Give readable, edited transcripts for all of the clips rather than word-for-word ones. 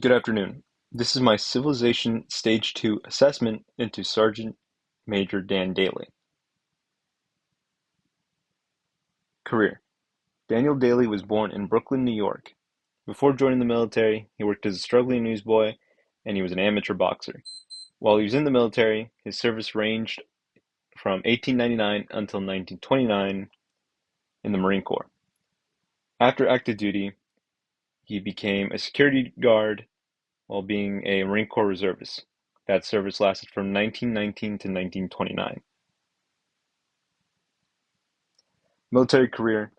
Good afternoon. This is my Civilization Stage 2 assessment into Sergeant Major Dan Daly. Career: Daniel Daly was born in Brooklyn, New York. Before joining the military, he worked as a struggling newsboy and he was an amateur boxer. While he was in the military, his service ranged from 1899 until 1929 in the Marine Corps. After active duty, he became a security guard while being a Marine Corps reservist. That service lasted from 1919 to 1929. Military career: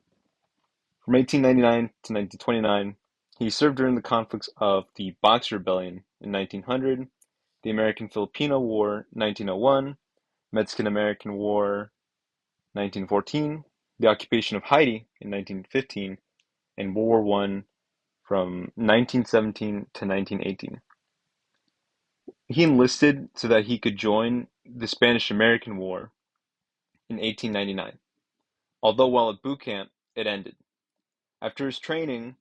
from 1899 to 1929, he served during the conflicts of the Boxer Rebellion in 1900, the American-Filipino War 1901, Mexican-American War 1914, the occupation of Haiti in 1915, and World War One from 1917 to 1918. He enlisted so that he could join the Spanish-American War in 1899, although while at boot camp, it ended. After his training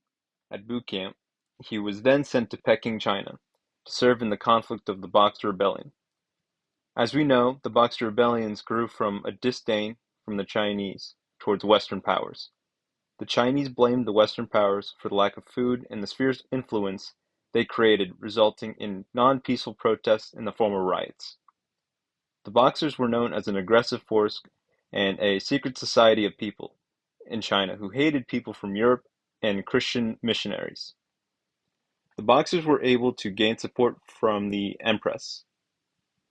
at boot camp, he was then sent to Peking, China, to serve in the conflict of the Boxer Rebellion. As we know, the Boxer Rebellions grew from a disdain from the Chinese towards Western powers. The Chinese blamed the Western powers for the lack of food and the fierce influence they created, resulting in non-peaceful protests in the form of riots. The Boxers were known as an aggressive force and a secret society of people in China who hated people from Europe and Christian missionaries. The Boxers were able to gain support from the Empress,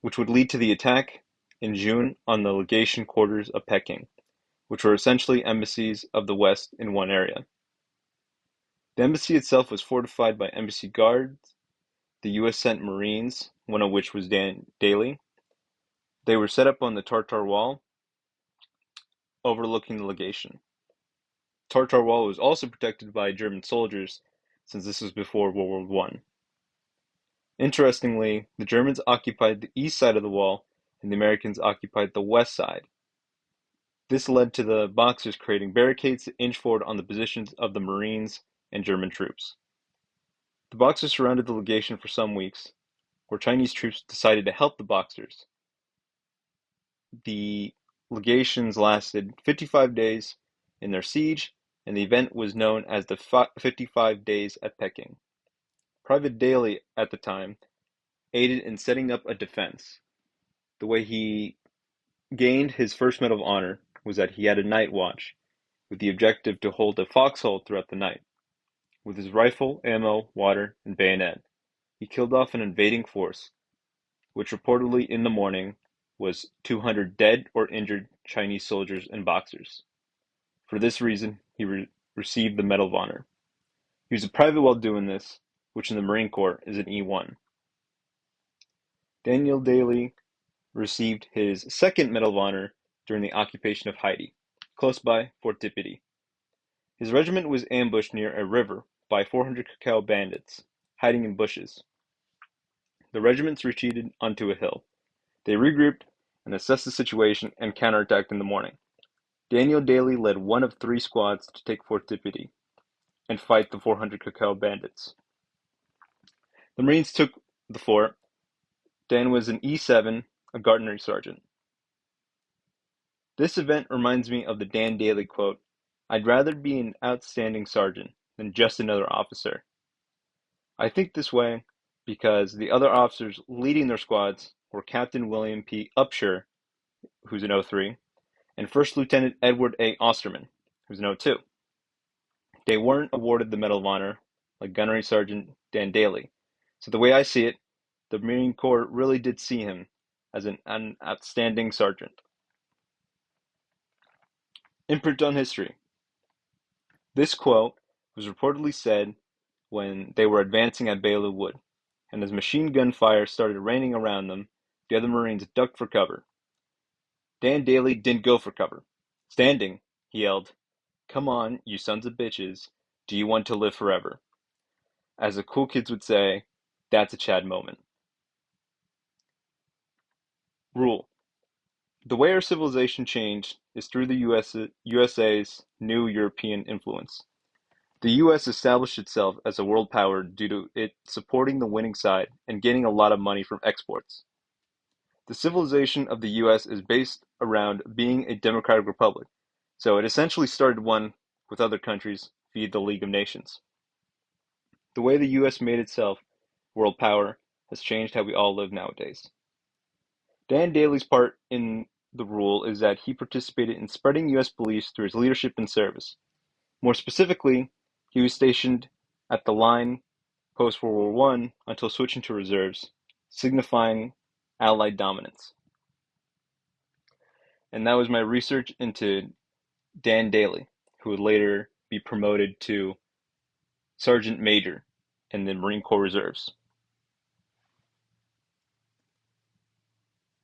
which would lead to the attack in June on the legation quarters of Peking, which were essentially embassies of the West in one area. The embassy itself was fortified by embassy guards. The US sent Marines, one of which was Dan Daly. They were set up on the Tartar Wall, overlooking the legation. Tartar Wall was also protected by German soldiers, since this was before World War I. Interestingly, the Germans occupied the east side of the wall and the Americans occupied the west side. This led to the Boxers creating barricades to inch forward on the positions of the Marines and German troops. The Boxers surrounded the legation for some weeks, where Chinese troops decided to help the Boxers. The legations lasted 55 days in their siege, and the event was known as the 55 Days at Peking. Private Daly, at the time, aided in setting up a defense. The way he gained his first Medal of Honor was that he had a night watch, with the objective to hold a foxhole throughout the night. With his rifle, ammo, water, and bayonet, he killed off an invading force, which reportedly in the morning was 200 dead or injured Chinese soldiers and Boxers. For this reason, he received the Medal of Honor. He was a private while doing this, which in the Marine Corps is an E1. Daniel Daly received his second Medal of Honor during the occupation of Haiti, close by Fort Deputy. His regiment was ambushed near a river by 400 Cacao bandits, hiding in bushes. The regiments retreated onto a hill. They regrouped and assessed the situation and counterattacked in the morning. Daniel Daly led one of three squads to take Fort Deputy and fight the 400 Cacao bandits. The Marines took the fort. Dan was an E7, a gardnery sergeant. This event reminds me of the Dan Daly quote, "I'd rather be an outstanding sergeant than just another officer." I think this way because the other officers leading their squads were Captain William P. Upshur, who's an O3, and First Lieutenant Edward A. Osterman, who's an O2. They weren't awarded the Medal of Honor like Gunnery Sergeant Dan Daly. So the way I see it, the Marine Corps really did see him as an outstanding sergeant. Imprint on history. This quote was reportedly said when they were advancing at Belleau Wood, and as machine gun fire started raining around them, the other Marines ducked for cover. Dan Daly didn't go for cover. Standing, he yelled, "Come on, you sons of bitches, do you want to live forever?" As the cool kids would say, that's a Chad moment. Rule: the way our civilization changed is through the USA's new European influence. The US established itself as a world power due to it supporting the winning side and gaining a lot of money from exports. The civilization of the US is based around being a democratic republic, so it essentially started one with other countries via the League of Nations. The way the US made itself world power has changed how we all live nowadays. Dan Daly's part in the rule is that he participated in spreading US beliefs through his leadership and service. More specifically, he was stationed at the line post-World War One until switching to reserves, signifying Allied dominance. And that was my research into Dan Daly, who would later be promoted to Sergeant Major in the Marine Corps Reserves.